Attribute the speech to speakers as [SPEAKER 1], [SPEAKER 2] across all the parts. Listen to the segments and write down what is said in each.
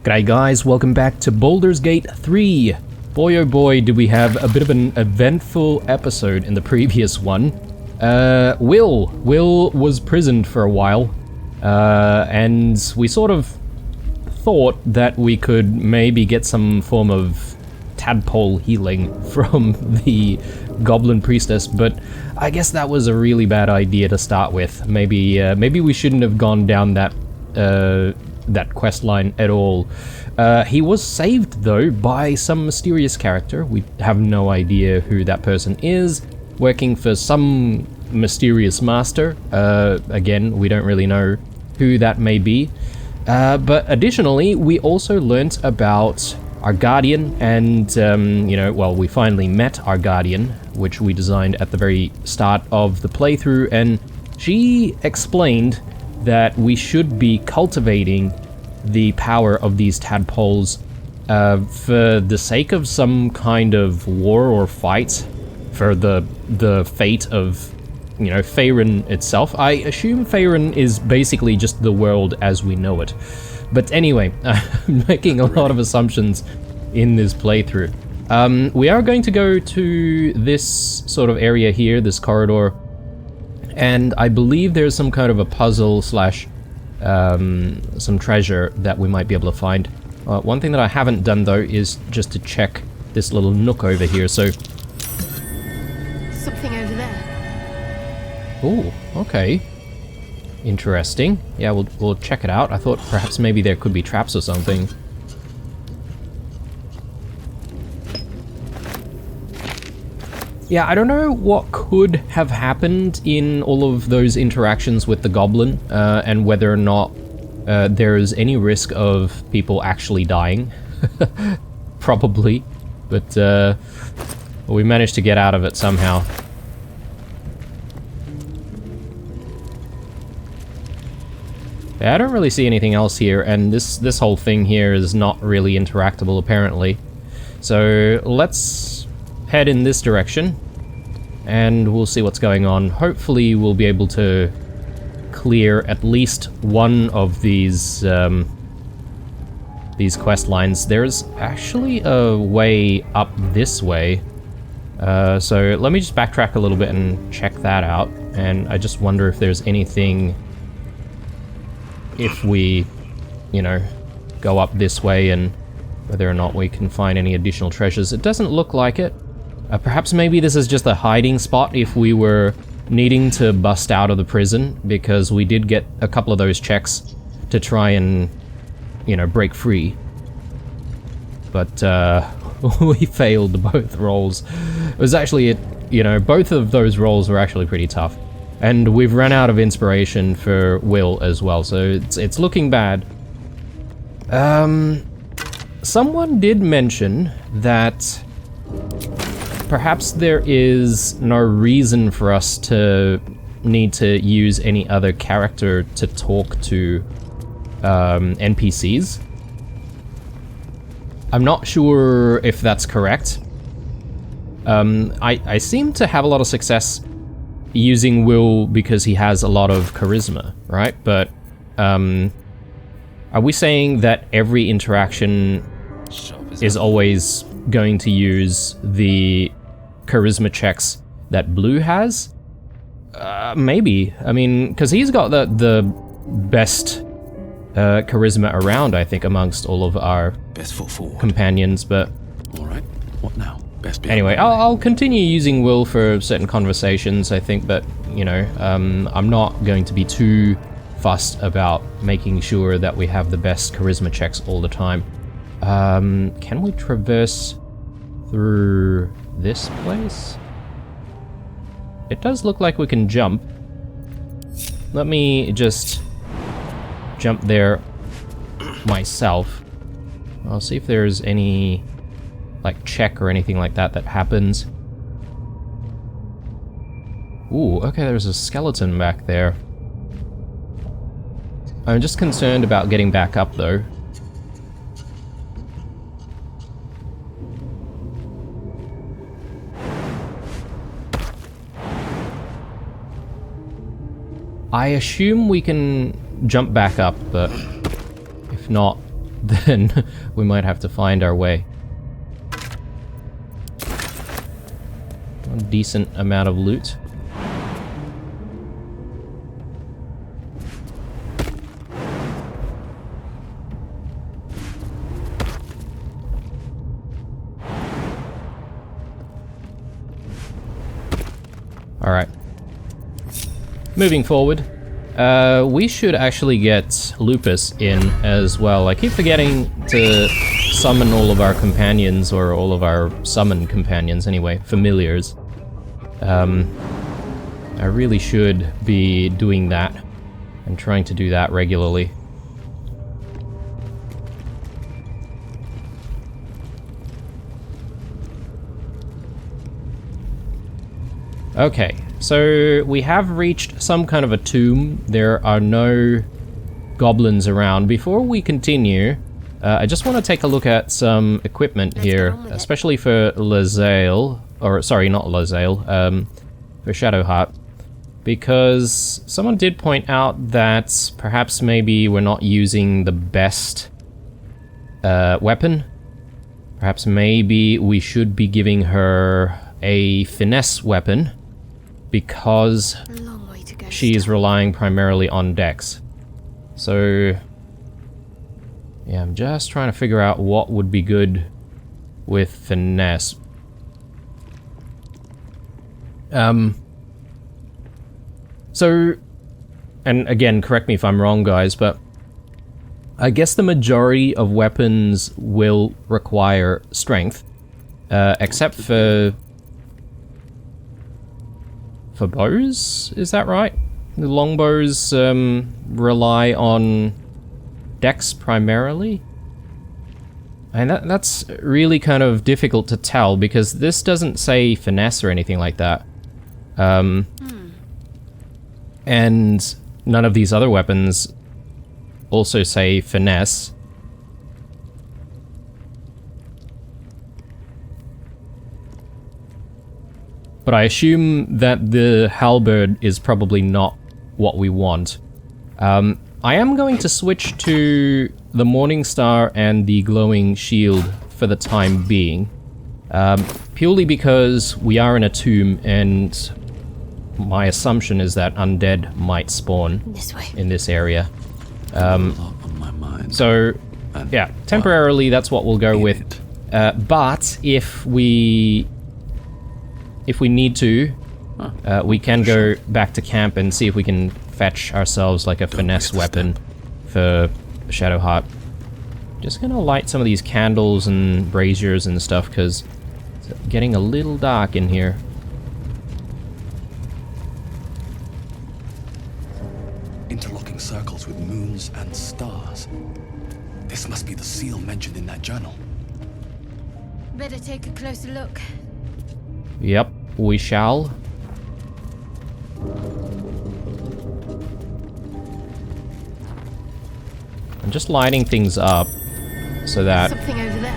[SPEAKER 1] G'day guys, welcome back to Baldur's Gate 3. Boy oh boy, did we have a bit of an eventful episode in the previous one. Will was prisoned for a while, and we sort of thought that we could maybe get some form of tadpole healing from the goblin priestess, but I guess that was a really bad idea to start with. Maybe we shouldn't have gone down that quest line at all. He was saved though by some mysterious character. We have no idea who that person is, working for some mysterious master. Again, we don't really know who that may be. But additionally, we also learnt about our guardian, and we finally met our guardian, which we designed at the very start of the playthrough, and she explained that we should be cultivating the power of these tadpoles for the sake of some kind of war or fight, for the fate of, Faerun itself. I assume Faerun is basically just the world as we know it. But anyway, I'm making a lot of assumptions in this playthrough. We are going to go to this sort of area here, this corridor, and I believe there's some kind of a puzzle slash some treasure that we might be able to find. One thing that I haven't done though is just to check this little nook over here, so...
[SPEAKER 2] Something over there.
[SPEAKER 1] Oh, okay. Interesting. Yeah, we'll check it out. I thought perhaps maybe there could be traps or something. Yeah, I don't know what could have happened in all of those interactions with the goblin, and whether or not there's any risk of people actually dying. Probably. But we managed to get out of it somehow. Yeah, I don't really see anything else here, and this whole thing here is not really interactable apparently. So let's head in this direction, and we'll see what's going on. Hopefully we'll be able to clear at least one of these quest lines. There's actually a way up this way, so let me just backtrack a little bit and check that out, and I just wonder if there's anything if we, go up this way, and whether or not we can find any additional treasures. It doesn't look like it. Perhaps maybe this is just a hiding spot if we were needing to bust out of the prison, because we did get a couple of those checks to try and, break free. But we failed both rolls. It was actually, both of those rolls were actually pretty tough. And we've run out of inspiration for Will as well, so it's looking bad. Someone did mention that perhaps there is no reason for us to need to use any other character to talk to NPCs. I'm not sure if that's correct. I seem to have a lot of success using Will because he has a lot of charisma, right? But are we saying that every interaction is always going to use the charisma checks that Blue has? Maybe. I mean, because he's got the best charisma around, I think, amongst all of our
[SPEAKER 3] best foot forward
[SPEAKER 1] companions, but...
[SPEAKER 3] Alright, what now?
[SPEAKER 1] Anyway, I'll continue using Will for certain conversations, I think, but, I'm not going to be too fussed about making sure that we have the best charisma checks all the time. Can we traverse through this place? It does look like we can jump. Let me just jump there myself. I'll see if there's any check or anything like that happens. Ooh, okay, there's a skeleton back there. I'm just concerned about getting back up though. I assume we can jump back up, but if not, then we might have to find our way. A decent amount of loot. Alright. Moving forward. We should actually get Lupus in as well. I keep forgetting to summon all of our companions, or all of our summoned companions anyway, familiars. I really should be doing that, and trying to do that regularly. Okay, so we have reached some kind of a tomb. There are no goblins around. Before we continue, I just want to take a look at some equipment here, especially for Lae'zel, or sorry, not Lae'zel, for Shadowheart, because someone did point out that perhaps maybe we're not using the best weapon. Perhaps maybe we should be giving her a finesse weapon, because she is relying primarily on dex. So yeah, I'm just trying to figure out what would be good with finesse. So, and again, correct me if I'm wrong, guys, but I guess the majority of weapons will require strength, except for bows, is that right? The longbows rely on dex primarily? And that's really kind of difficult to tell, because this doesn't say finesse or anything like that. And none of these other weapons also say finesse. But I assume that the halberd is probably not what we want. I am going to switch to the Morning Star and the glowing shield for the time being. Purely because we are in a tomb, and my assumption is that undead might spawn in this area. So, yeah, temporarily that's what we'll go with. But if we need to, we can go back to camp and see if we can fetch ourselves like a finesse weapon for Shadowheart. Just gonna light some of these candles and braziers and stuff, because it's getting a little dark in here.
[SPEAKER 3] Interlocking circles with moons and stars. This must be the seal mentioned in that journal.
[SPEAKER 2] Better take a closer look.
[SPEAKER 1] Yep, we shall. I'm just lighting things up so that
[SPEAKER 2] Something over there.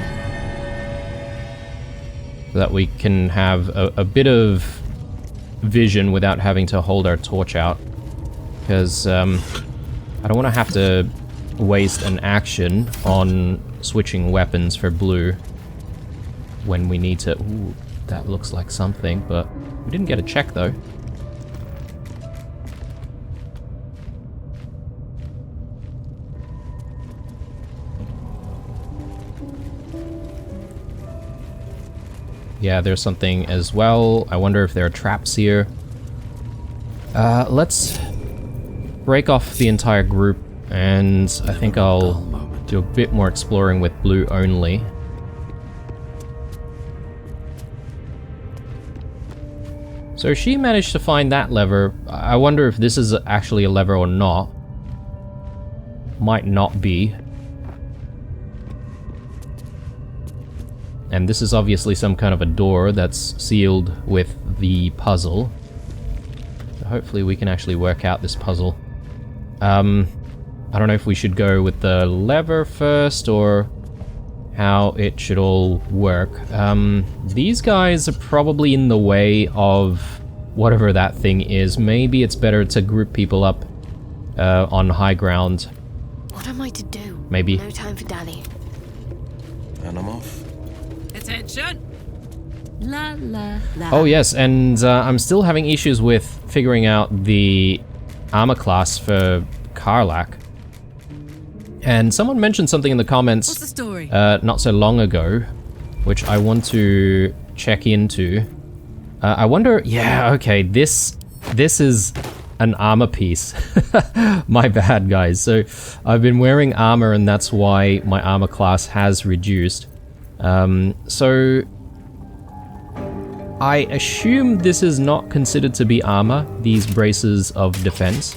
[SPEAKER 1] we can have a bit of vision without having to hold our torch out. Because I don't want to have to waste an action on switching weapons for blue when we need to. Ooh, that looks like something, but we didn't get a check though. Yeah, there's something as well. I wonder if there are traps here. Let's break off the entire group, and I think I'll do a bit more exploring with blue only. So she managed to find that lever. I wonder if this is actually a lever or not. Might not be. And this is obviously some kind of a door that's sealed with the puzzle. So hopefully we can actually work out this puzzle. I don't know if we should go with the lever first, or how it should all work. These guys are probably in the way of whatever that thing is. Maybe it's better to group people up on high ground.
[SPEAKER 2] What am I to do?
[SPEAKER 1] maybe.
[SPEAKER 4] No time for dally.
[SPEAKER 3] And I'm off.
[SPEAKER 5] Attention! La la la.
[SPEAKER 1] Oh yes, and I'm still having issues with figuring out the armor class for Karlach. And someone mentioned something in the comments
[SPEAKER 5] What's the story?
[SPEAKER 1] not so long ago, which I want to check into. I wonder, yeah, okay, this is an armor piece. My bad, guys. So I've been wearing armor, and that's why my armor class has reduced. So I assume this is not considered to be armor, these braces of defense,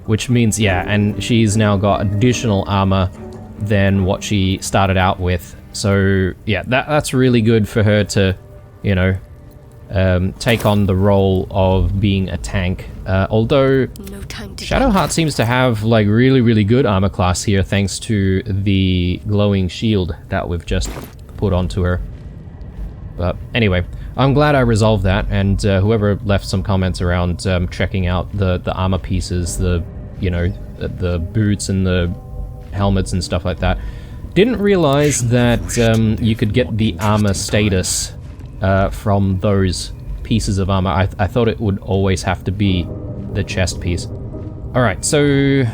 [SPEAKER 1] which means, yeah, and she's now got additional armor than what she started out with. So yeah, that's really good for her to, you know, take on the role of being a tank. Although
[SPEAKER 4] No time to
[SPEAKER 1] Shadowheart seems to have like really good armor class here, thanks to the glowing shield that we've just put onto her. But anyway, I'm glad I resolved that, and whoever left some comments around checking out the armor pieces, the, you know, the boots and the helmets and stuff like that, didn't realize that you could get the armor status from those pieces of armor. I thought it would always have to be the chest piece. Alright, so...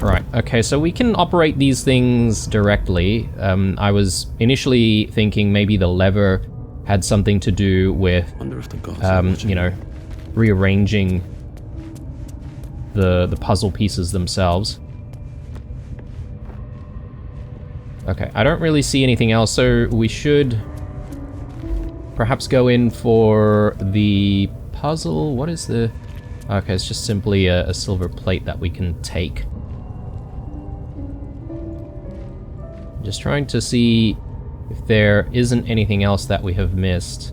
[SPEAKER 1] Right, okay, so we can operate these things directly. I was initially thinking maybe the lever had something to do with,
[SPEAKER 3] Wonder if the gods are watching.
[SPEAKER 1] you know, rearranging the puzzle pieces themselves. Okay, I don't really see anything else, so we should perhaps go in for the puzzle. What is the... Okay, it's just simply a silver plate that we can take. Just trying to see if there isn't anything else that we have missed.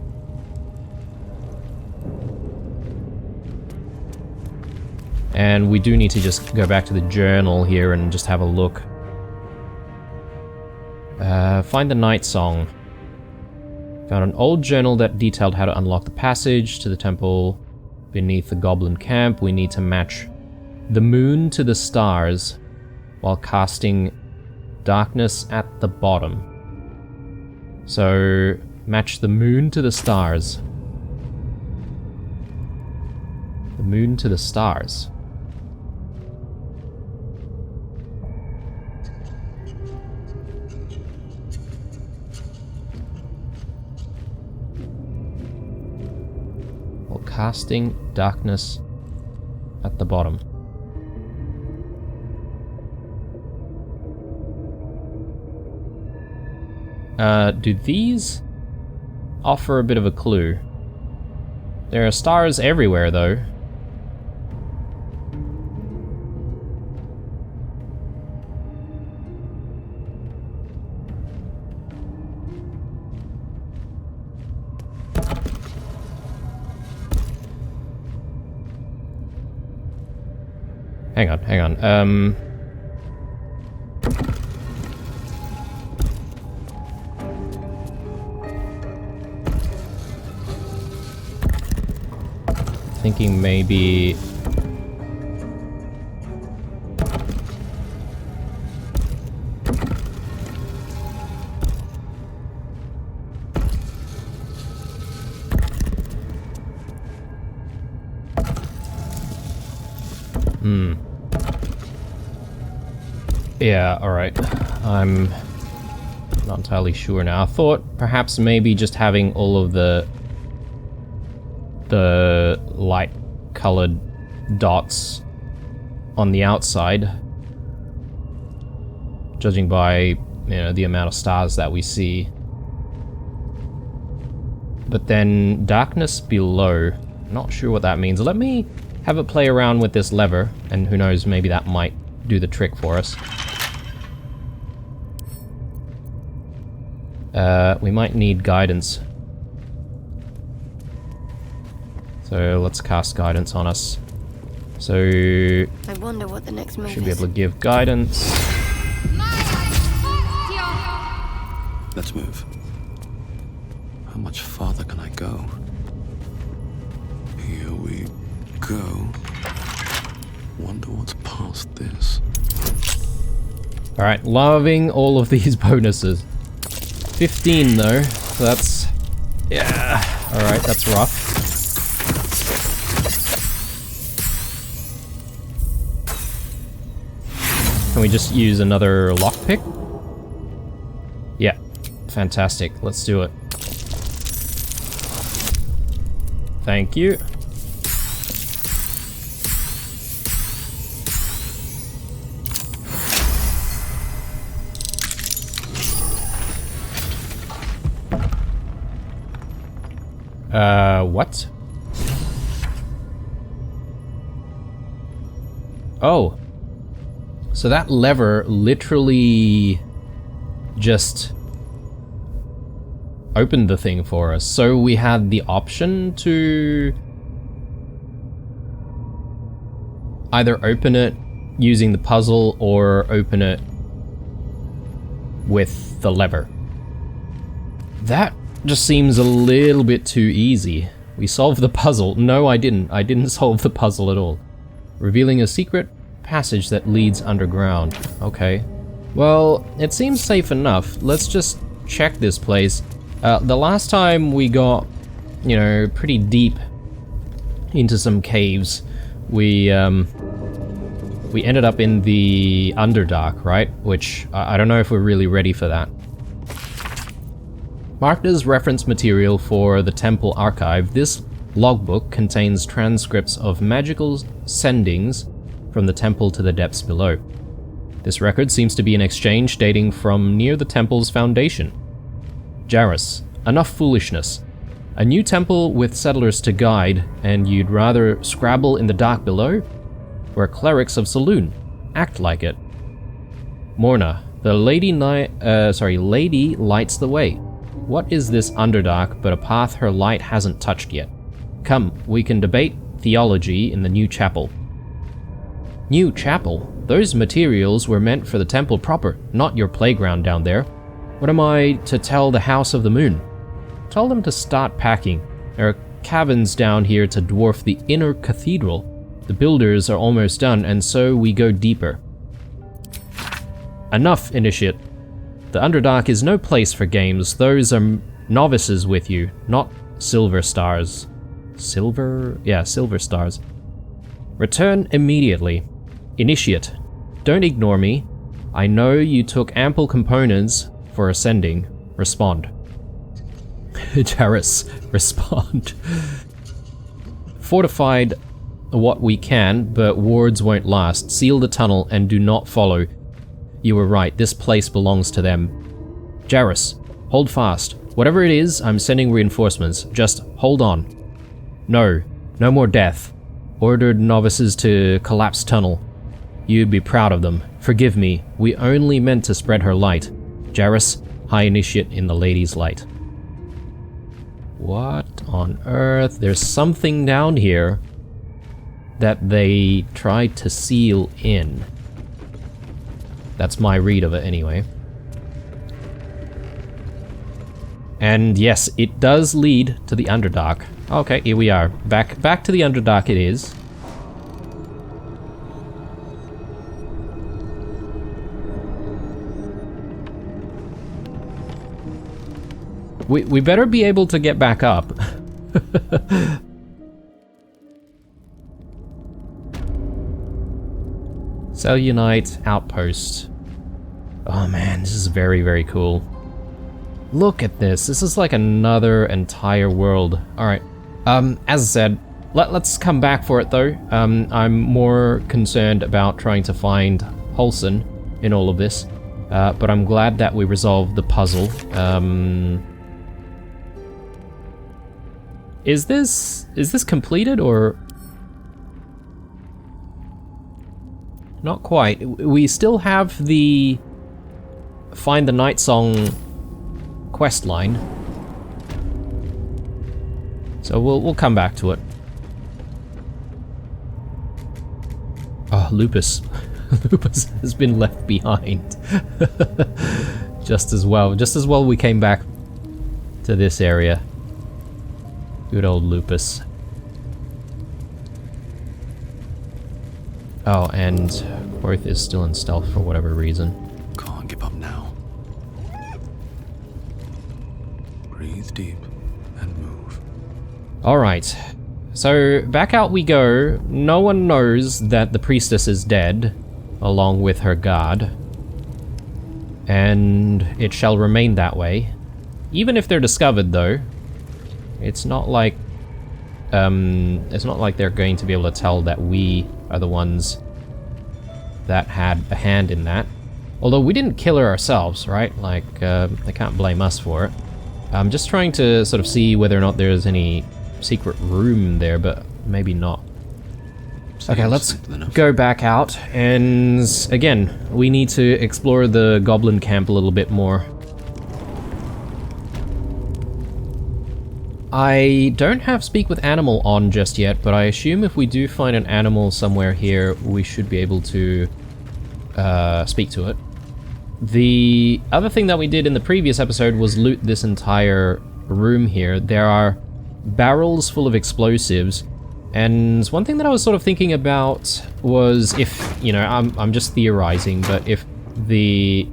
[SPEAKER 1] And we do need to just go back to the journal here and just have a look. Find the night song. Found an old journal that detailed how to unlock the passage to the temple beneath the goblin camp. We need to match the moon to the stars while casting darkness at the bottom. So, match the moon to the stars. The moon to the stars. While casting darkness at the bottom. Do these offer a bit of a clue? There are stars everywhere, though. Hang on. Thinking maybe... Yeah, alright. I'm not entirely sure now. I thought perhaps maybe just having all of the light-colored dots on the outside, judging by, you know, the amount of stars that we see. But then darkness below. Not sure what that means. Let me have a play around with this lever, and who knows, maybe that might do the trick for us. We might need guidance. So let's cast guidance on us. So
[SPEAKER 4] I wonder what the next move
[SPEAKER 1] should be
[SPEAKER 4] is.
[SPEAKER 1] able to give guidance.
[SPEAKER 3] Let's move. How much farther can I go? Here we go. Wonder what's past this.
[SPEAKER 1] Alright, loving all of these bonuses. 15 though, so that's... yeah, alright, that's rough. Can we just use another lockpick? Yeah, fantastic, let's do it. Thank you. What? Oh. So that lever literally just opened the thing for us. So we had the option to either open it using the puzzle or open it with the lever. That just seems a little bit too easy. We solved the puzzle. No, I didn't. I didn't solve the puzzle at all. Revealing a secret passage that leads underground. Okay. Well, it seems safe enough. Let's just check this place. The last time we got, you know, pretty deep into some caves, we ended up in the Underdark, right? Which, I don't know if we're really ready for that. Marked as reference material for the Temple Archive, this logbook contains transcripts of magical sendings from the temple to the depths below. This record seems to be an exchange dating from near the temple's foundation. Jarrus, enough foolishness. A new temple with settlers to guide, and you'd rather scrabble in the dark below? We're clerics of Saloon. Act like it. Morna, the lady lights the way. What is this Underdark but a path her light hasn't touched yet? Come, we can debate theology in the new chapel. New chapel? Those materials were meant for the temple proper, not your playground down there. What am I to tell the House of the Moon? Tell them to start packing. There are caverns down here to dwarf the inner cathedral. The builders are almost done, and so we go deeper. Enough, Initiate. The Underdark is no place for games. Those are novices with you, not silver stars. Silver? Yeah, silver stars. Return immediately. Initiate, don't ignore me. I know you took ample components for ascending. Respond. Jarrus, respond. Fortified what we can, but wards won't last. Seal the tunnel and do not follow. You were right, this place belongs to them. Jarrus, hold fast. Whatever it is, I'm sending reinforcements. Just hold on. No, no more death. Ordered novices to collapse tunnel. You'd be proud of them. Forgive me, we only meant to spread her light. Jarrus, High Initiate in the Lady's Light. What on earth? There's something down here that they tried to seal in. That's my read of it anyway. And yes, it does lead to the Underdark. Okay, here we are. Back to the Underdark it is. We better be able to get back up. Selunite Outpost. Oh man, this is very, very cool. Look at this. This is like another entire world. Alright. As I said, let's come back for it though. I'm more concerned about trying to find Holson in all of this. But I'm glad that we resolved the puzzle. Is this completed or... Not quite. We still have the Find the Night Song quest line. So we'll come back to it. Oh, Lupus. Lupus has been left behind. Just as well we came back to this area. Good old Lupus. Oh, and Quoth is still in stealth for whatever reason.
[SPEAKER 3] Can't give up now. Breathe deep and move.
[SPEAKER 1] Alright. So, back out we go. No one knows that the priestess is dead, along with her guard. And it shall remain that way. Even if they're discovered, though, it's not like they're going to be able to tell that we are the ones that had a hand in that. Although we didn't kill her ourselves, right? Like, they can't blame us for it. I'm just trying to sort of see whether or not there's any secret room there, but maybe not. Okay, let's go back out, and again, we need to explore the goblin camp a little bit more. I don't have Speak with Animal on just yet, but I assume if we do find an animal somewhere here, we should be able to speak to it. The other thing that we did in the previous episode was loot this entire room here. There are barrels full of explosives, and one thing that I was sort of thinking about was if, you know, I'm just theorizing, but if the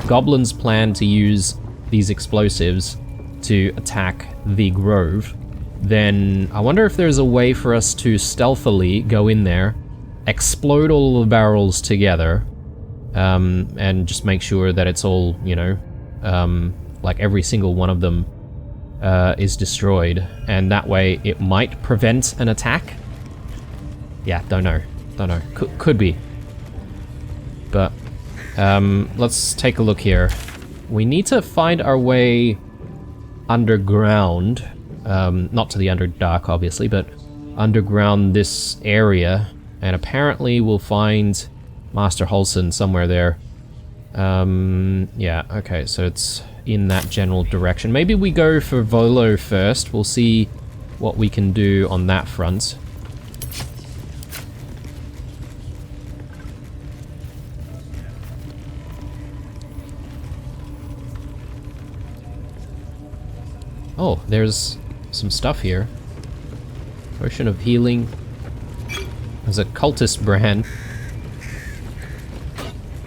[SPEAKER 1] goblins plan to use these explosives to attack the grove, then I wonder if there's a way for us to stealthily go in there, explode all the barrels together, and just make sure that it's all, you know, like every single one of them is destroyed, and that way it might prevent an attack. Yeah, don't know. Could be. But let's take a look here. We need to find our way underground, not to the Underdark obviously, but underground this area, and apparently we'll find Master Holson somewhere there. Yeah, okay, so it's in that general direction. Maybe we go for Volo first. We'll see what we can do on that front. Oh, there's some stuff here. Potion of healing. There's a cultist brand.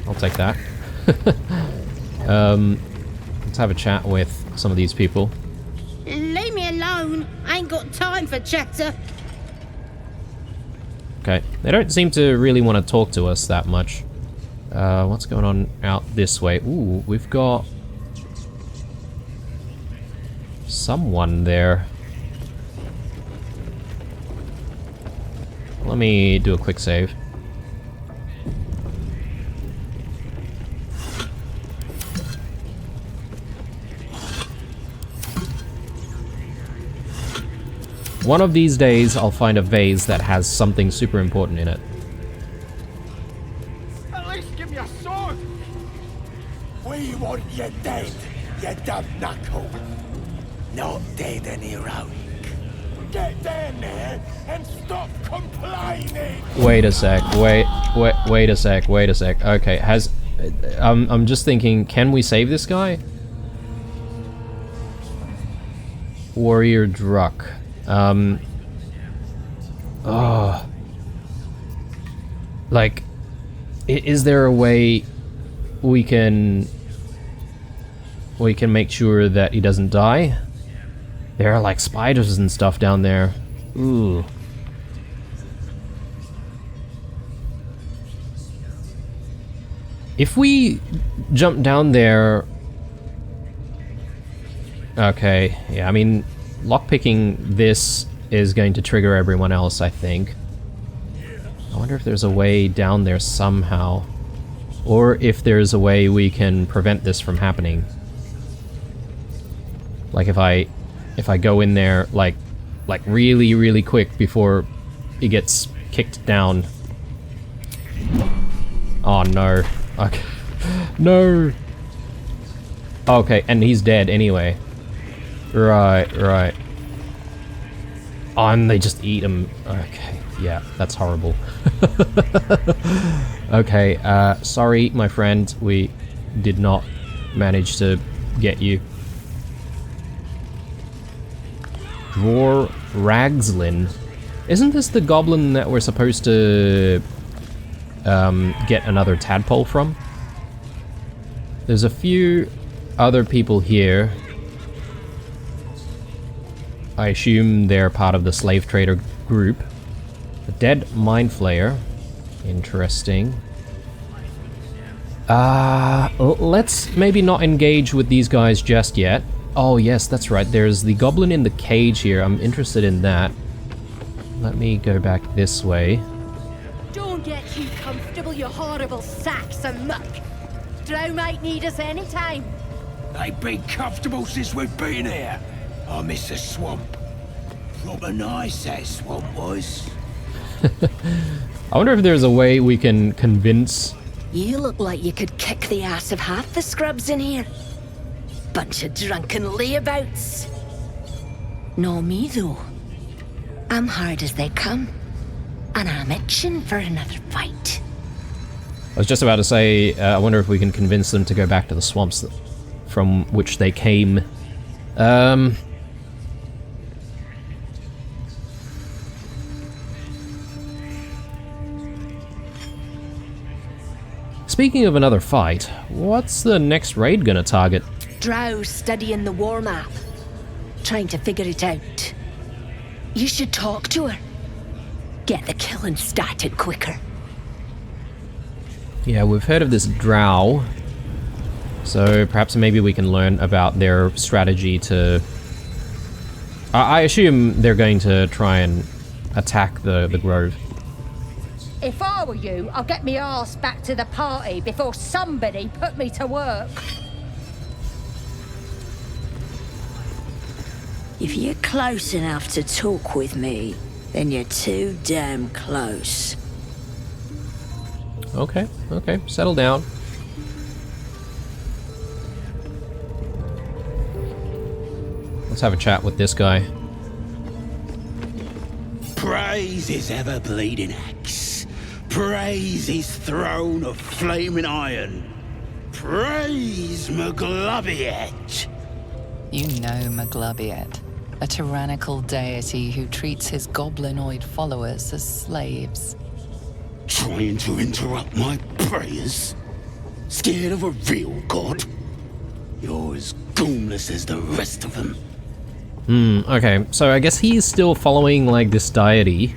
[SPEAKER 1] I'll take that. Let's have a chat with some of these people.
[SPEAKER 6] Leave me alone. I ain't got time for chatter.
[SPEAKER 1] Okay, they don't seem to really want to talk to us that much. What's going on out this way? Ooh, we've got someone there. Let me do a quick save. One of these days, I'll find a vase that has something super important in it.
[SPEAKER 7] At least give me a sword! We want you dead, you dumb knuckle. Not dead and heroic. Get down there and stop complaining!
[SPEAKER 1] Wait a sec, wait a sec. Okay, I'm just thinking, can we save this guy? Warrior Druck. Oh. Like, is there a way we can make sure that he doesn't die? There are like spiders and stuff down there. Ooh. If we jump down there... Okay, yeah, I mean, lockpicking this is going to trigger everyone else, I think. I wonder if there's a way down there somehow. Or if there's a way we can prevent this from happening. Like if I go in there like really, really quick before he gets kicked down. Oh no. Okay. No! Okay, and he's dead anyway. Right. Oh, and they just eat him. Okay, yeah, that's horrible. Okay, sorry, my friend, we did not manage to get you. Dror Ragslin. Isn't this the goblin that we're supposed to get another tadpole from. There's a few other people here. I assume they're part of the slave trader group. A dead mind flayer. Interesting. Let's maybe not engage with these guys just yet. Oh yes, that's right. There's the goblin in the cage here. I'm interested in that. Let me go back this way.
[SPEAKER 6] Don't get too comfortable, you horrible sacks of muck. Drow might need us anytime.
[SPEAKER 7] They've been comfortable since we've been here. I miss the swamp. Proper nice that swamp was.
[SPEAKER 1] I wonder if there's a way we can convince...
[SPEAKER 8] You look like you could kick the ass of half the scrubs in here. Bunch of drunken layabouts. No me though. I'm hard as they come. And I'm itching for another fight.
[SPEAKER 1] I was just about to say, I wonder if we can convince them to go back to the swamps from which they came. Speaking of another fight, what's the next raid gonna target?
[SPEAKER 8] Drow studying the war map. Trying to figure it out. You should talk to her. Get the killing started quicker.
[SPEAKER 1] Yeah, we've heard of this drow. So perhaps maybe we can learn about their strategy to... I assume they're going to try and attack the grove.
[SPEAKER 6] If I were you, I'll get me arse back to the party before somebody put me to work.
[SPEAKER 8] If you're close enough to talk with me, then you're too damn close.
[SPEAKER 1] Okay, okay, settle down. Let's have a chat with this guy.
[SPEAKER 7] Praise his ever-bleeding axe. Praise his throne of flaming iron. Praise Maglobiet.
[SPEAKER 9] You know Maglobiet, a tyrannical deity who treats his goblinoid followers as slaves.
[SPEAKER 7] Trying to interrupt my prayers? Scared of a real god? You're as goonless as the rest of them.
[SPEAKER 1] Okay, so I guess he's still following, like, this deity,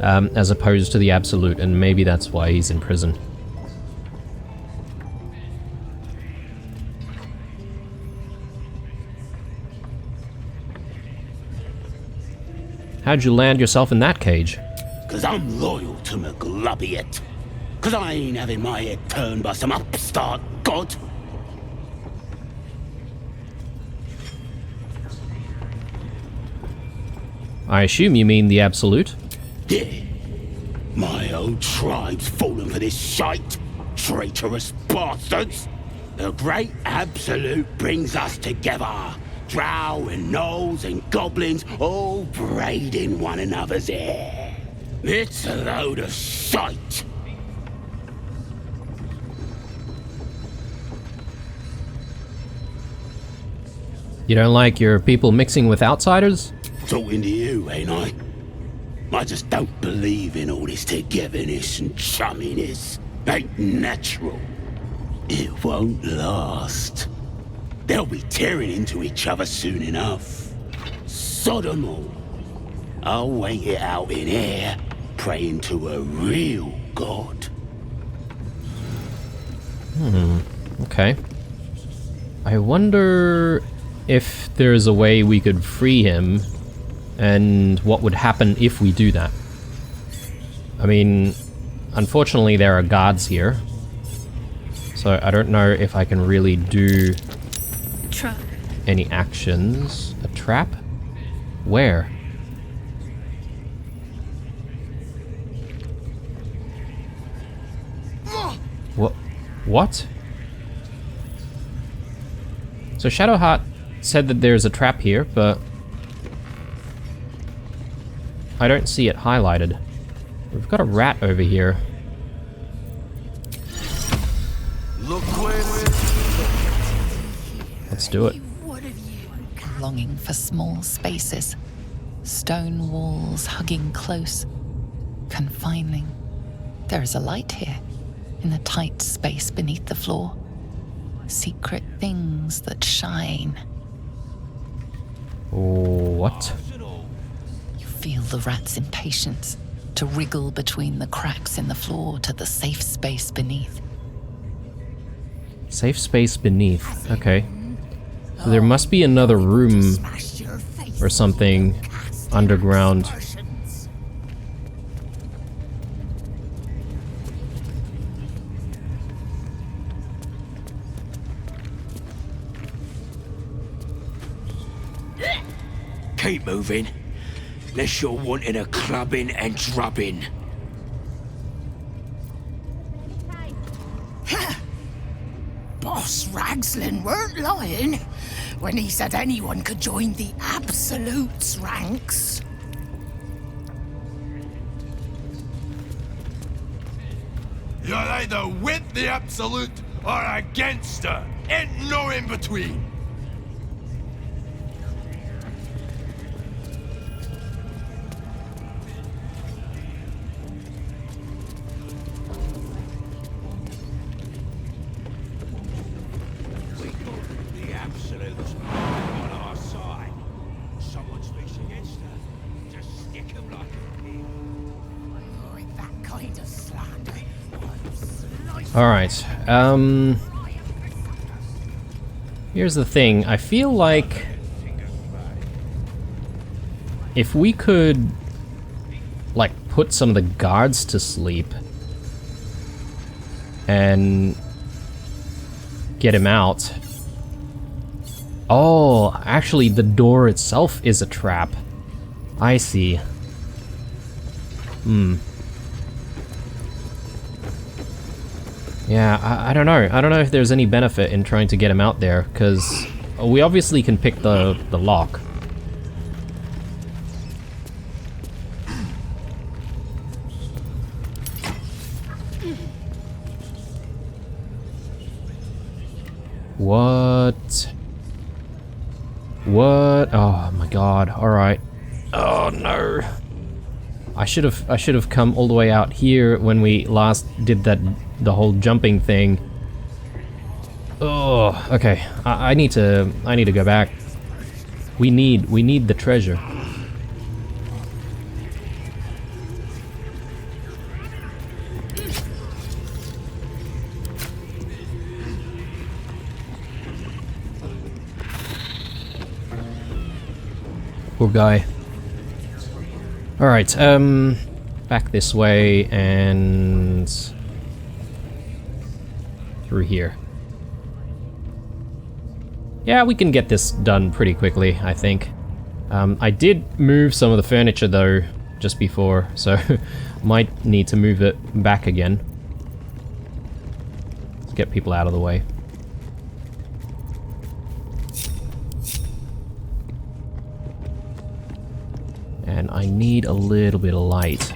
[SPEAKER 1] as opposed to the Absolute, and maybe that's why he's in prison. How'd you land yourself in that cage?
[SPEAKER 7] 'Cause I'm loyal to Maglobiet. 'Cause I ain't having my head turned by some upstart god.
[SPEAKER 1] I assume you mean the Absolute?
[SPEAKER 7] Yeah. My old tribe's fallen for this shite. Traitorous bastards. The great Absolute brings us together. Drow and gnolls and goblins all braiding one another's hair. It's a load of shite.
[SPEAKER 1] You don't like your people mixing with outsiders?
[SPEAKER 7] Talking to you, ain't I? I just don't believe in all this togetherness and chumminess. Ain't natural. It won't last. They'll be tearing into each other soon enough. Sodom all. I'll wait it out in here, praying to a real god.
[SPEAKER 1] Okay. I wonder if there's a way we could free him, and what would happen if we do that. I mean, unfortunately there are guards here, so I don't know if I can really do any actions. A trap? Where? What? So Shadowheart said that there's a trap here, but I don't see it highlighted. We've got a rat over here. Let's do it.
[SPEAKER 9] Longing for small spaces, stone walls hugging close, confining. There is a light here, in the tight space beneath the floor. Secret things that shine.
[SPEAKER 1] What?
[SPEAKER 9] You feel the rat's impatience to wriggle between the cracks in the floor to the safe space beneath.
[SPEAKER 1] Safe space beneath. Okay. So there must be another room or something underground.
[SPEAKER 7] Keep moving. Unless you're wanting a clubbing and drubbing.
[SPEAKER 10] Boss Ragslin weren't lying when he said anyone could join the Absolute's ranks.
[SPEAKER 7] You're either with the Absolute or against her. Ain't no in between. The Absolute's on our side. Someone speaks against her. Just stick him like a pig.
[SPEAKER 10] With that kind of slander,
[SPEAKER 1] Alright, here's the thing. I feel like if we could, like, put some of the guards to sleep and get him out. Oh, actually, the door itself is a trap. I see. Yeah, I don't know. I don't know if there's any benefit in trying to get him out there, because we obviously can pick the lock. What? What? Oh my god. Alright. Oh no. I should have come all the way out here when we last did the whole jumping thing. Oh, okay. I need to go back. We need the treasure. Poor guy. Alright, back this way and through here. Yeah, we can get this done pretty quickly, I think. I did move some of the furniture though just before, so might need to move it back again. Let's get people out of the way. And I need a little bit of light.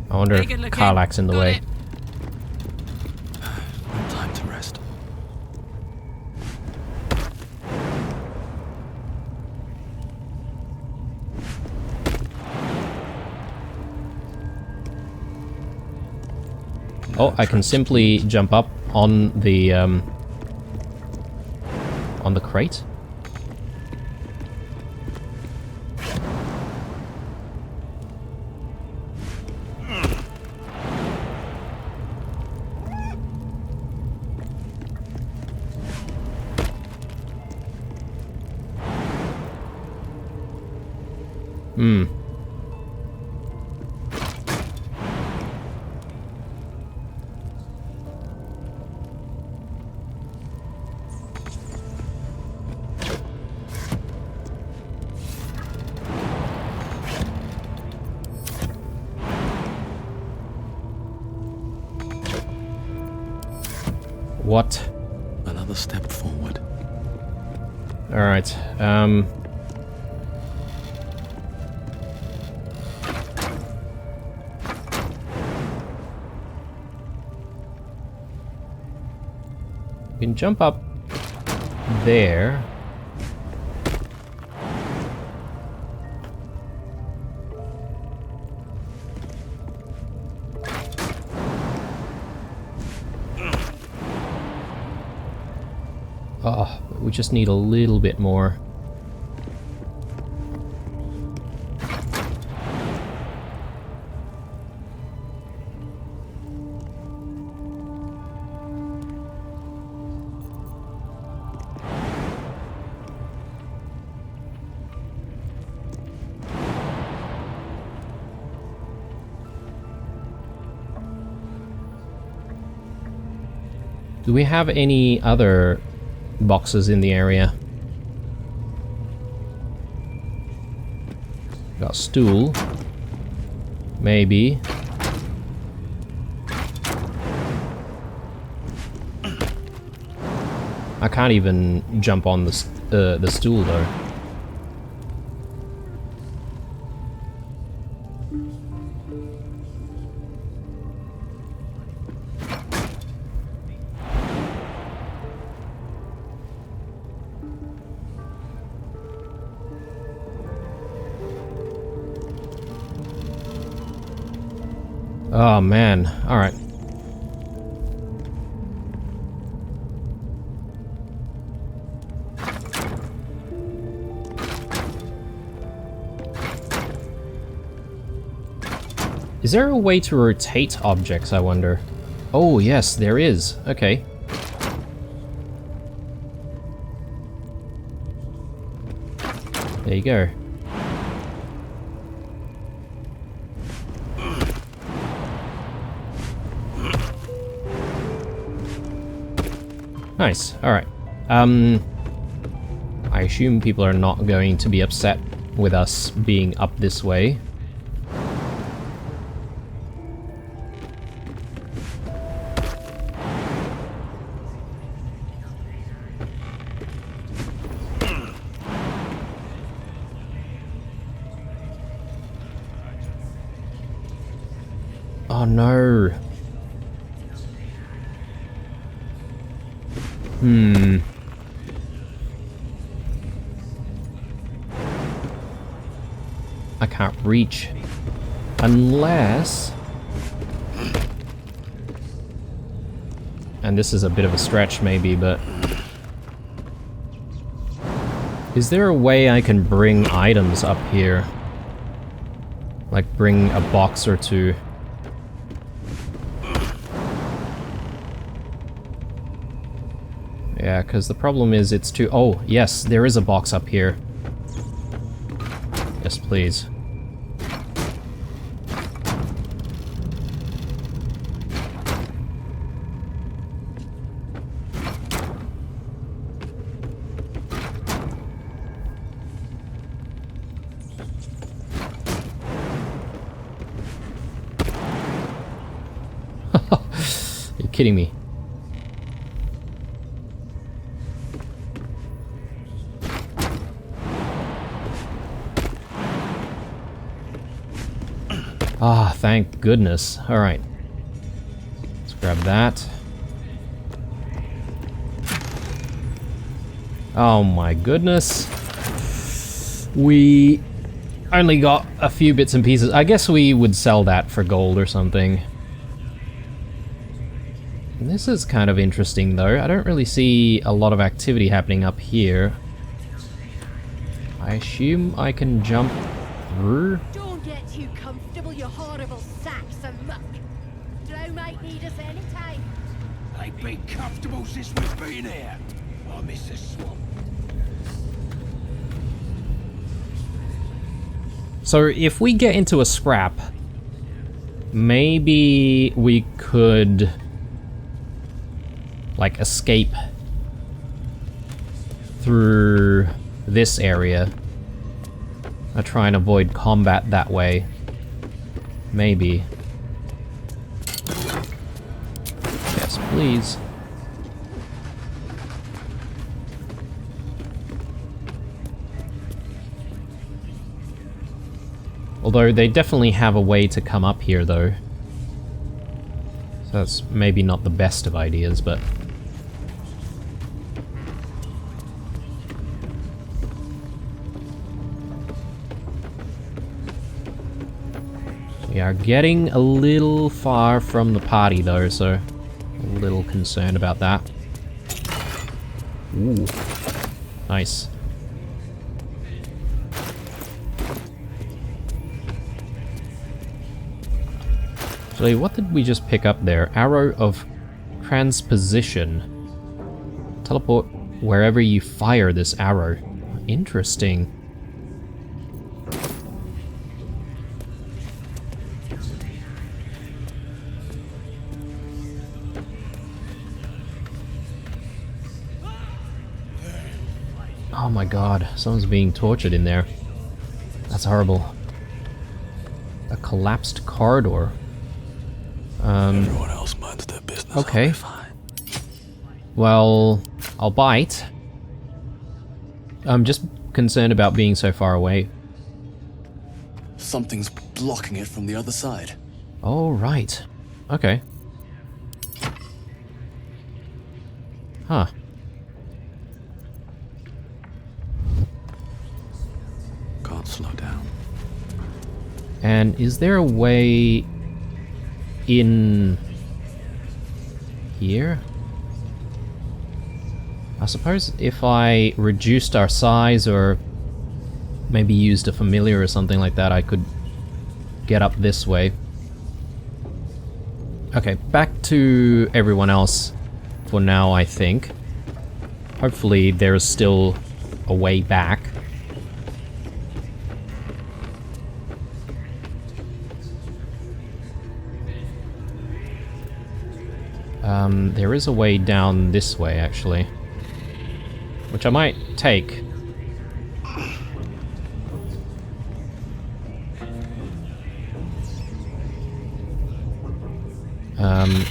[SPEAKER 1] I wonder if Karlach's in the way.
[SPEAKER 3] No time to rest.
[SPEAKER 1] Oh, I can simply jump up on the crate. What?
[SPEAKER 3] Another step forward.
[SPEAKER 1] Alright, we can jump up there. Oh, we just need a little bit more. Do we have any other boxes in the area? Got a stool. Maybe. I can't even jump on the stool though. Oh man, alright. Is there a way to rotate objects, I wonder? Oh yes, there is. Okay. There you go. Nice, alright. I assume people are not going to be upset with us being up this way. Oh no. I can't reach. Unless... And this is a bit of a stretch maybe, but... Is there a way I can bring items up here? Like bring a box or two? Yeah, because the problem is it's too... Oh, yes, there is a box up here. Yes, please. You're kidding me. Ah, thank goodness. Alright. Let's grab that. Oh my goodness. We only got a few bits and pieces. I guess we would sell that for gold or something. This is kind of interesting though. I don't really see a lot of activity happening up here. I assume I can jump through?
[SPEAKER 6] Don't get too comfortable, you horrible sacks of muck. Drow might need us any time.
[SPEAKER 7] I've been comfortable since we've been here. I miss the swamp.
[SPEAKER 1] So if we get into a scrap, maybe we could like escape through this area. I try and avoid combat that way. Maybe. Yes, please. Although they definitely have a way to come up here, though. So that's maybe not the best of ideas, but... We are getting a little far from the party, though, so... a little concerned about that. Ooh. Nice. Actually, what did we just pick up there? Arrow of transposition. Teleport wherever you fire this arrow. Interesting. Oh my god, someone's being tortured in there. That's horrible. A collapsed corridor.
[SPEAKER 3] Everyone else minds their business.
[SPEAKER 1] Okay. Well, I'll bite. I'm just concerned about being so far away.
[SPEAKER 3] Something's blocking it from the other side.
[SPEAKER 1] Oh, right. Okay. Huh.
[SPEAKER 3] Can't slow down.
[SPEAKER 1] And is there a way in here? I suppose if I reduced our size or maybe used a familiar or something like that, I could get up this way. Okay, back to everyone else for now, I think. Hopefully there's still a way back. There is a way down this way, actually. Which I might take.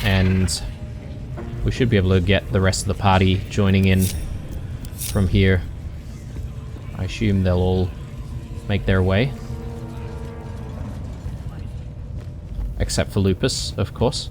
[SPEAKER 1] And we should be able to get the rest of the party joining in from here. I assume they'll all make their way. Except for Lupus, of course.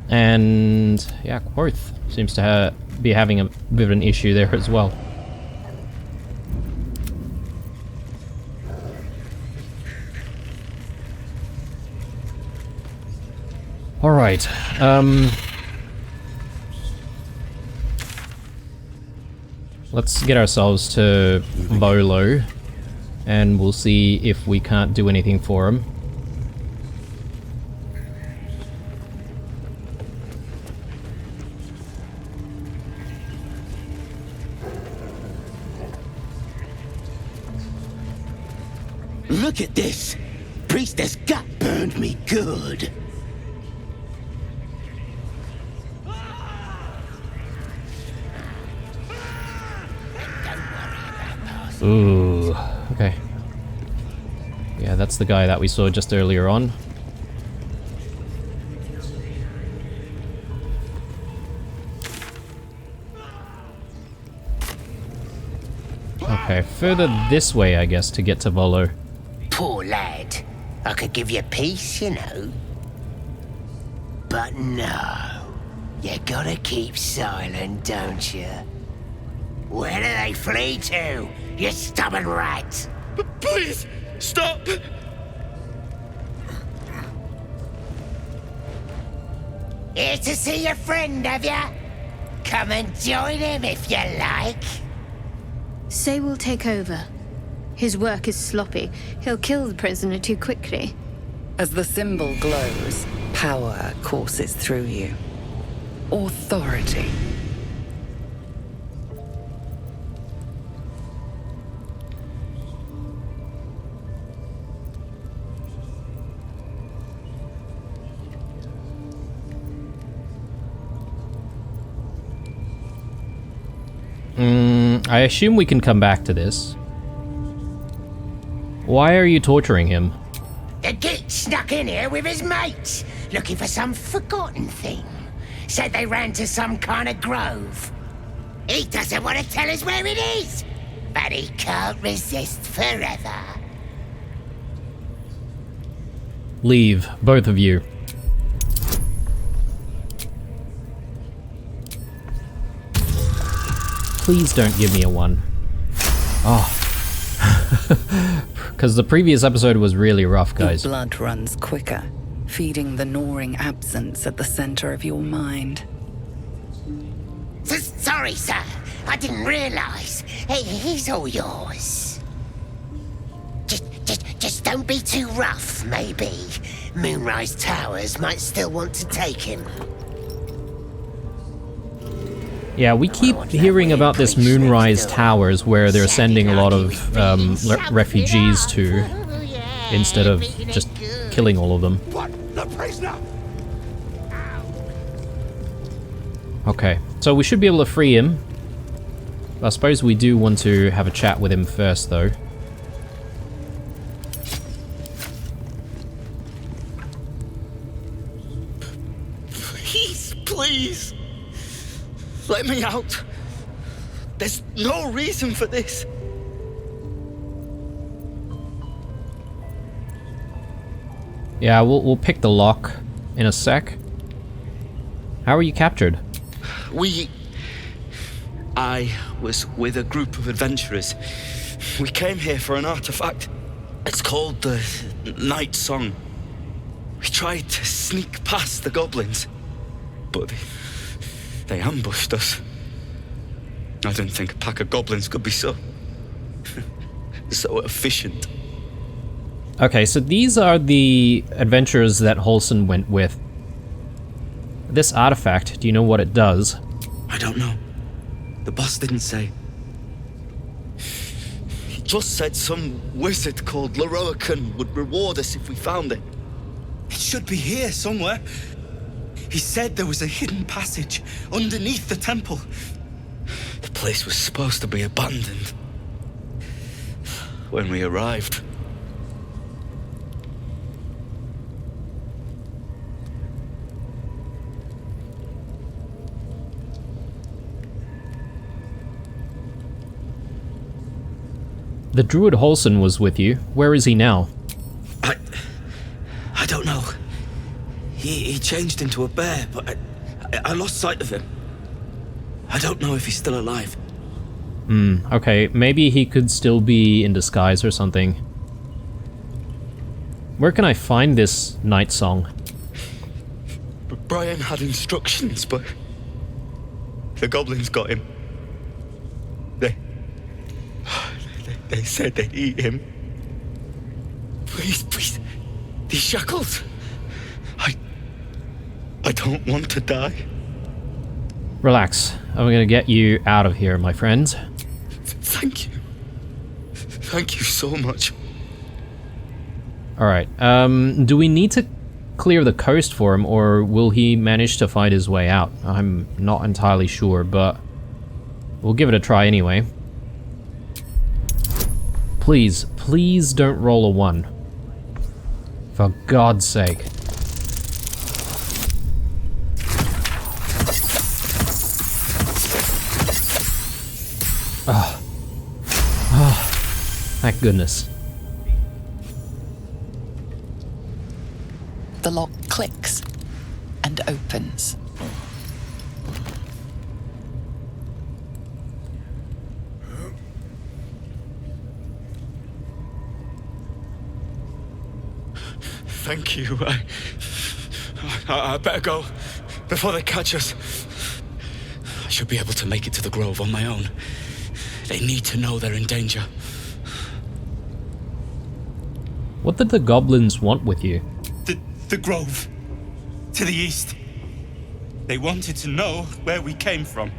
[SPEAKER 1] And yeah, Quoth seems to be having a bit of an issue there as well. Alright, let's get ourselves to Volo, and we'll see if we can't do anything for him.
[SPEAKER 7] Look at this! Priestess gut burned me good.
[SPEAKER 1] Ooh, okay. Yeah, that's the guy that we saw just earlier on. Okay, further this way, I guess, to get to Volo.
[SPEAKER 7] Poor lad. I could give you peace, you know. But no. You gotta keep silent, don't you? Where do they flee to, you stubborn rat?
[SPEAKER 11] Please, stop!
[SPEAKER 7] Here to see your friend, have ya? Come and join him if you like.
[SPEAKER 2] Say we'll take over. His work is sloppy. He'll kill the prisoner too quickly.
[SPEAKER 9] As the symbol glows, power courses through you. Authority.
[SPEAKER 1] I assume we can come back to this. Why are you torturing him?
[SPEAKER 12] The git snuck in here with his mates, looking for some forgotten thing. Said they ran to some kind of grove. He doesn't want to tell us where it is, but he can't resist forever.
[SPEAKER 1] Leave, both of you. Please don't give me a 1. Oh. Because the previous episode was really rough, guys.
[SPEAKER 9] Your blood runs quicker, feeding the gnawing absence at the center of your mind.
[SPEAKER 12] Sorry, sir. I didn't realize. He's all yours. Just don't be too rough, maybe. Moonrise Towers might still want to take him.
[SPEAKER 1] Yeah, we keep hearing about this Moonrise Towers where they're sending a lot of refugees to, instead of just killing all of them. Okay, so we should be able to free him. I suppose we do want to have a chat with him first, though.
[SPEAKER 11] Please! Let me out! There's no reason for this!
[SPEAKER 1] Yeah, we'll pick the lock in a sec. How were you captured?
[SPEAKER 11] I was with a group of adventurers. We came here for an artifact. It's called the Night Song. We tried to sneak past the goblins, but they ambushed us. I didn't think a pack of goblins could be so efficient.
[SPEAKER 1] Okay, so these are the adventurers that Holson went with. This artifact, do you know what it does?
[SPEAKER 11] I don't know. The boss didn't say. He just said some wizard called Leroican would reward us if we found it.
[SPEAKER 13] It should be here somewhere. He said there was a hidden passage underneath the temple.
[SPEAKER 11] The place was supposed to be abandoned when we arrived.
[SPEAKER 1] The druid Holson was with you. Where is he now?
[SPEAKER 13] I don't know. He changed into a bear, but I lost sight of him. I don't know if he's still alive.
[SPEAKER 1] Okay, maybe he could still be in disguise or something. Where can I find this night song?
[SPEAKER 11] Brian had instructions, but the goblins got him. They said they'd eat him. Please, these shackles. I don't want to die.
[SPEAKER 1] Relax. I'm gonna get you out of here, my friends.
[SPEAKER 11] Thank you. Thank you so much.
[SPEAKER 1] Alright, do we need to clear the coast for him, or will he manage to find his way out? I'm not entirely sure, but we'll give it a try anyway. Please, please don't roll a 1. For God's sake. Thank goodness.
[SPEAKER 9] The lock clicks and opens.
[SPEAKER 11] Thank you. I better go before they catch us. I should be able to make it to the grove on my own. They need to know they're in danger.
[SPEAKER 1] What did the goblins want with you?
[SPEAKER 13] The grove. To the east. They wanted to know where we came from.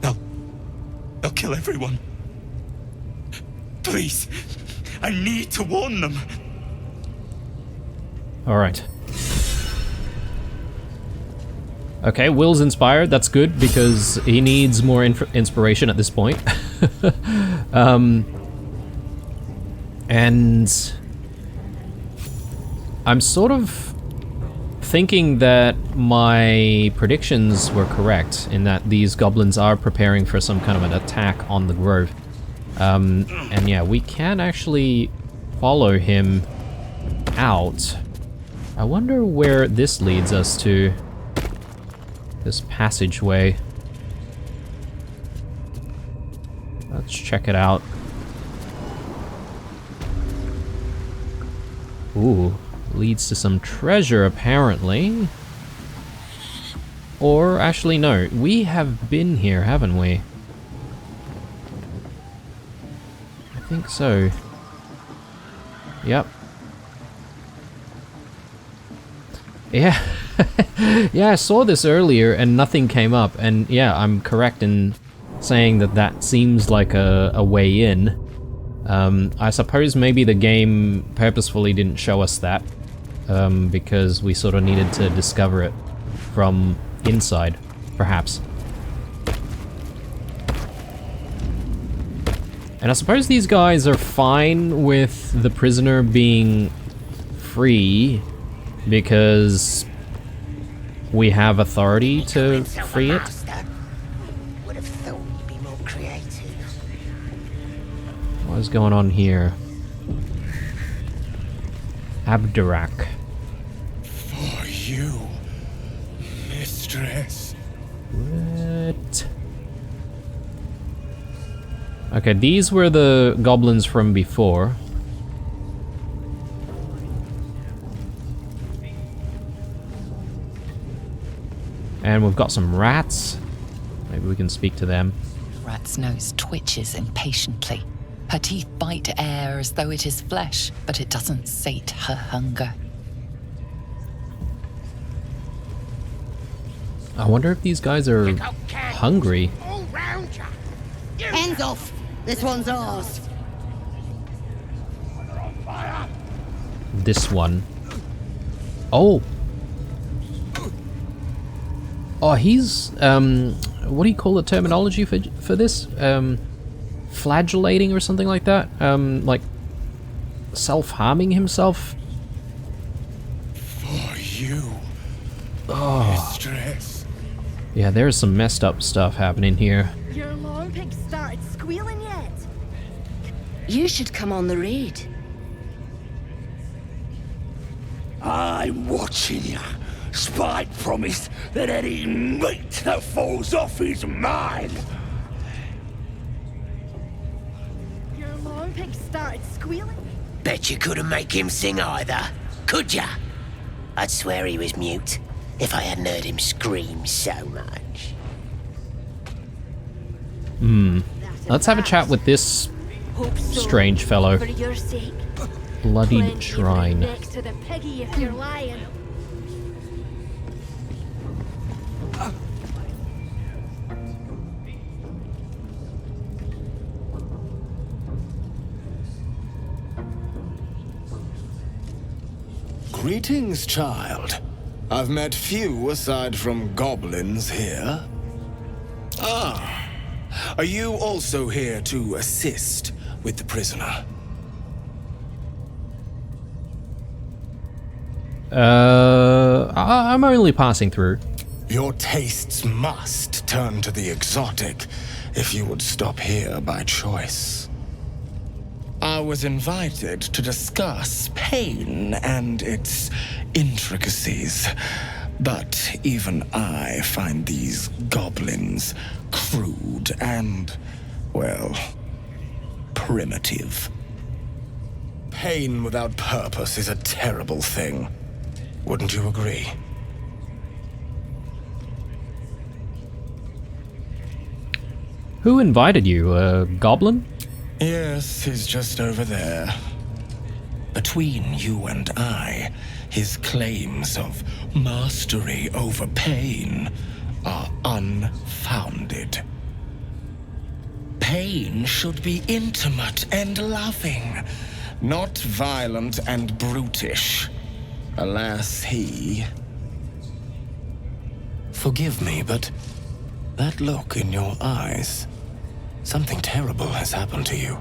[SPEAKER 13] They'll kill everyone. Please. I need to warn them.
[SPEAKER 1] Alright. Okay, Will's inspired. That's good, because he needs more inspiration at this point. And I'm sort of thinking that my predictions were correct, in that these goblins are preparing for some kind of an attack on the grove. And yeah, we can actually follow him out. I wonder where this leads us to. This passageway. Let's check it out. Ooh, leads to some treasure apparently. Or actually no, we have been here, haven't we? I think so. Yep. Yeah. Yeah, I saw this earlier and nothing came up, and yeah, I'm correct in saying that that seems like a way in. I suppose maybe the game purposefully didn't show us that, because we sort of needed to discover it from inside, perhaps. And I suppose these guys are fine with the prisoner being free, because we have authority to free it.
[SPEAKER 12] Would have thought you'd be more creative.
[SPEAKER 1] What is going on here? Abdurak.
[SPEAKER 7] For you, mistress.
[SPEAKER 1] What? Okay, these were the goblins from before. And we've got some rats. Maybe we can speak to them.
[SPEAKER 9] Rat's nose twitches impatiently. Her teeth bite air as though it is flesh, but it doesn't sate her hunger.
[SPEAKER 1] I wonder if these guys are hungry.
[SPEAKER 6] Hands off! This one's ours.
[SPEAKER 1] This one. Oh! Oh, he's, what do you call the terminology for this? Flagellating or something like that? Like, self-harming himself?
[SPEAKER 7] For you, mistress.
[SPEAKER 1] Yeah, there's some messed up stuff happening here.
[SPEAKER 6] Your alarm pig started squealing yet?
[SPEAKER 8] You should come on the raid.
[SPEAKER 7] I'm watching you. Spike promised that any meat that falls off is mine.
[SPEAKER 6] Your alarm pig started squealing?
[SPEAKER 12] Bet you couldn't make him sing either, could ya? I'd swear he was mute if I hadn't heard him scream so much.
[SPEAKER 1] Let's have a chat with this strange fellow.
[SPEAKER 6] For your sake.
[SPEAKER 1] Bloodied shrine.
[SPEAKER 6] Next to the piggy if you're lying.
[SPEAKER 7] Greetings, child. I've met few aside from goblins here. Ah, are you also here to assist with the prisoner?
[SPEAKER 1] I'm only passing through.
[SPEAKER 7] Your tastes must turn to the exotic if you would stop here by choice. I was invited to discuss pain and its intricacies, but even I find these goblins crude and, well, primitive. Pain without purpose is a terrible thing. Wouldn't you agree?
[SPEAKER 1] Who invited you? A goblin?
[SPEAKER 7] Yes, he's just over there. Between you and I, his claims of mastery over pain are unfounded. Pain should be intimate and loving, not violent and brutish. Alas, he Forgive me, but that look in your eyes, something terrible has happened to you.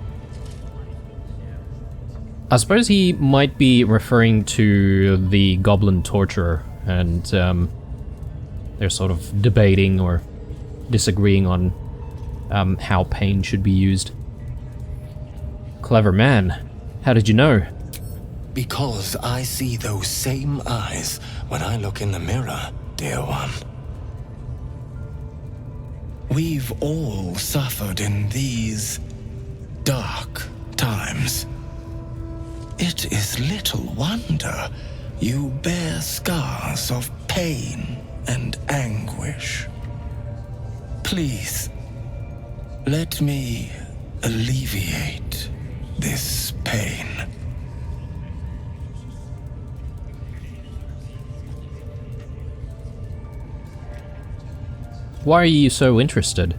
[SPEAKER 1] I suppose he might be referring to the goblin torturer, and they're sort of debating or disagreeing on how pain should be used. Clever man. How did you know?
[SPEAKER 7] Because I see those same eyes when I look in the mirror, dear one. We've all suffered in these dark times. It is little wonder you bear scars of pain and anguish. Please, let me alleviate this pain.
[SPEAKER 1] Why are you so interested?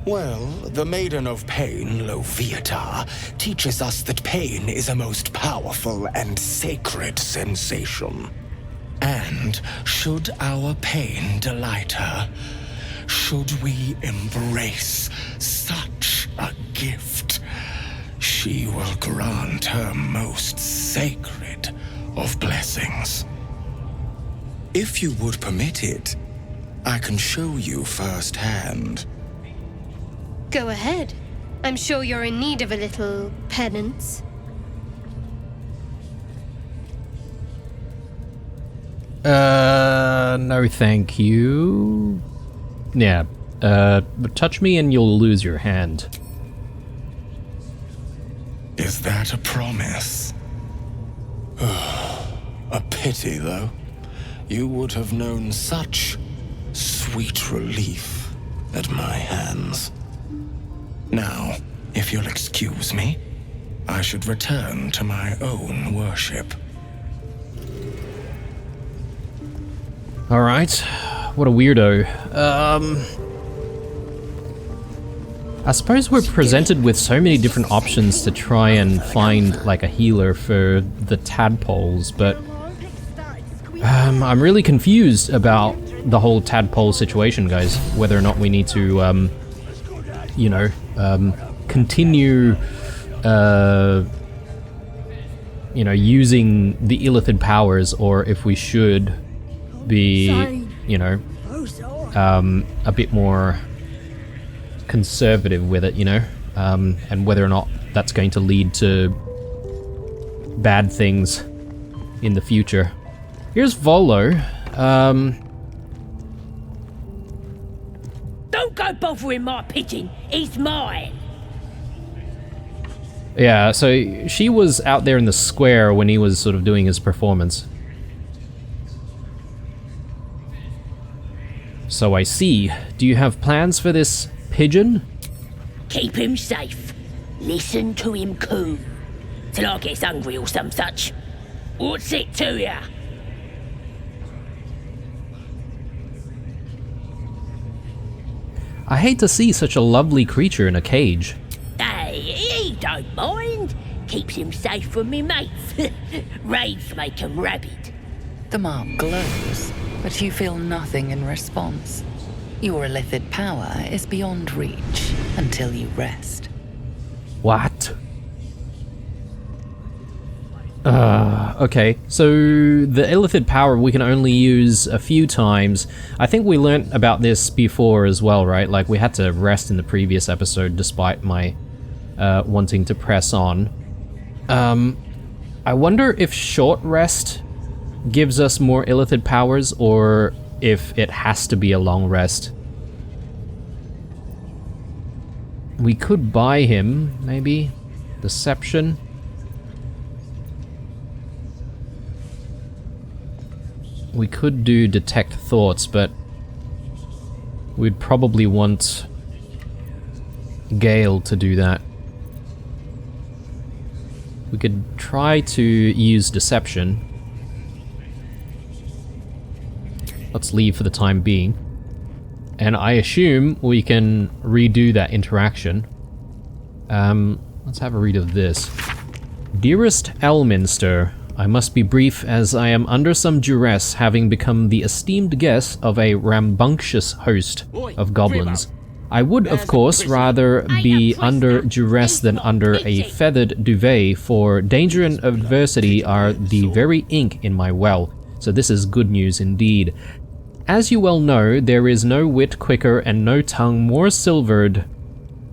[SPEAKER 7] Well, the Maiden of Pain, Loviatar, teaches us that pain is a most powerful and sacred sensation. And should our pain delight her, should we embrace such a gift, she will grant her most sacred of blessings. If you would permit it, I can show you firsthand.
[SPEAKER 2] Go ahead. I'm sure you're in need of a little penance.
[SPEAKER 1] No thank you. Yeah, but touch me and you'll lose your hand.
[SPEAKER 7] Is that a promise? A pity, though. You would have known such sweet relief at my hands. Now, if you'll excuse me, I should return to my own worship.
[SPEAKER 1] Alright, what a weirdo. I suppose we're presented with so many different options to try and find like a healer for the tadpoles, but I'm really confused about the whole tadpole situation, guys. Whether or not we need to, you know, continue, you know, using the illithid powers, or if we should be, you know, a bit more conservative with it, you know, and whether or not that's going to lead to bad things in the future. Here's Volo.
[SPEAKER 14] Don't go bothering my pigeon. He's mine.
[SPEAKER 1] Yeah, so she was out there in the square when he was sort of doing his performance. So I see. Do you have plans for this pigeon?
[SPEAKER 14] Keep him safe. Listen to him coo. Till I gets hungry or some such. What's it to ya?
[SPEAKER 1] I hate to see such a lovely creature in a cage.
[SPEAKER 14] Hey, he don't mind. Keeps him safe from me mates. Raids make him rabid.
[SPEAKER 9] The mark glows, but you feel nothing in response. Your illithid power is beyond reach until you rest.
[SPEAKER 1] What? Okay, so the illithid power we can only use a few times. I think we learnt about this before as well, right? Like, we had to rest in the previous episode despite my wanting to press on. I wonder if short rest gives us more illithid powers, or if it has to be a long rest. We could buy him, maybe. Deception. We could do detect thoughts, but we'd probably want Gale to do that. We could try to use deception. Let's leave for the time being. And I assume we can redo that interaction. Let's have a read of this. Dearest Elminster, I must be brief as I am under some duress, having become the esteemed guest of a rambunctious host of goblins. I would, of course, rather be under duress than under a feathered duvet, for danger and adversity are the very ink in my well, so this is good news indeed. As you well know, there is no wit quicker and no tongue more silvered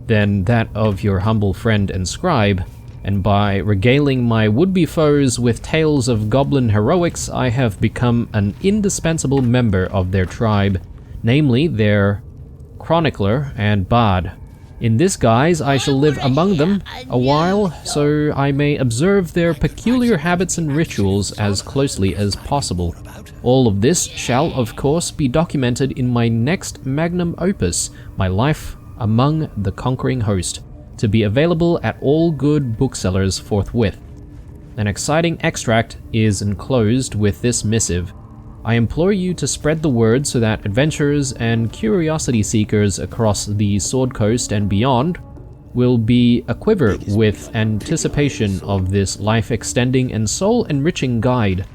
[SPEAKER 1] than that of your humble friend and scribe, and by regaling my would-be foes with tales of goblin heroics, I have become an indispensable member of their tribe, namely their chronicler and bard. In this guise, I shall live among them a while, so I may observe their peculiar habits and rituals as closely as possible. All of this shall, of course, be documented in my next magnum opus, My Life Among the Conquering Host, to be available at all good booksellers forthwith. An exciting extract is enclosed with this missive. I implore you to spread the word so that adventurers and curiosity seekers across the Sword Coast and beyond will be aquiver with anticipation of this life-extending and soul-enriching guide.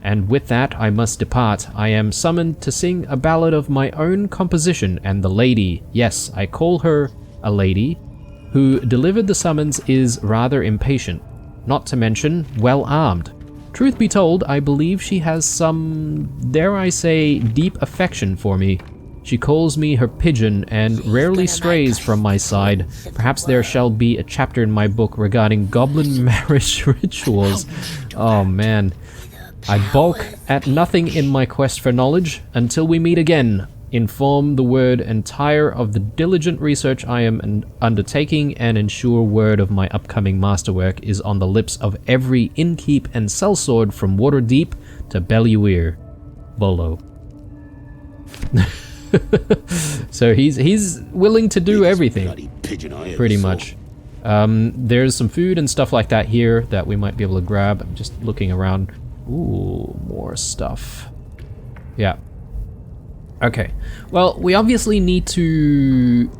[SPEAKER 1] And with that, I must depart. I am summoned to sing a ballad of my own composition, and the lady, yes, I call her a lady, who delivered the summons is rather impatient, not to mention well-armed. Truth be told, I believe she has some, dare I say, deep affection for me. She calls me her pigeon and rarely strays from my side. Perhaps there shall be a chapter in my book regarding goblin marriage rituals. Oh man. I balk at nothing in my quest for knowledge. Until we meet again, inform the word entire of the diligent research I am undertaking, and ensure word of my upcoming masterwork is on the lips of every innkeep and sellsword from Waterdeep to Belluir. Bolo. So he's willing to do everything, pretty much. There's some food and stuff like that here that we might be able to grab. I'm just looking around. Ooh, more stuff. Yeah. Okay, well, we obviously need to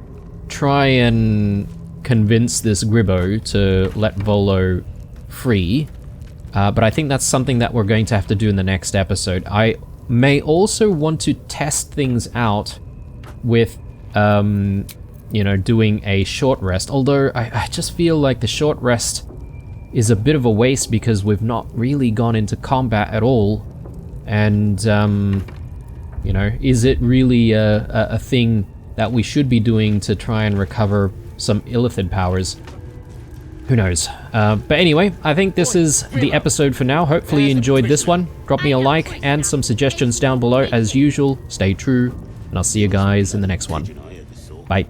[SPEAKER 1] try and convince this Gribbo to let Volo free, but I think that's something that we're going to have to do in the next episode. I may also want to test things out with, you know, doing a short rest, although I just feel like the short rest is a bit of a waste because we've not really gone into combat at all, and, you know, is it really a thing that we should be doing to try and recover some illithid powers? Who knows? But anyway, I think this is the episode for now. Hopefully you enjoyed this one. Drop me a like and some suggestions down below as usual. Stay true, and I'll see you guys in the next one. Bye.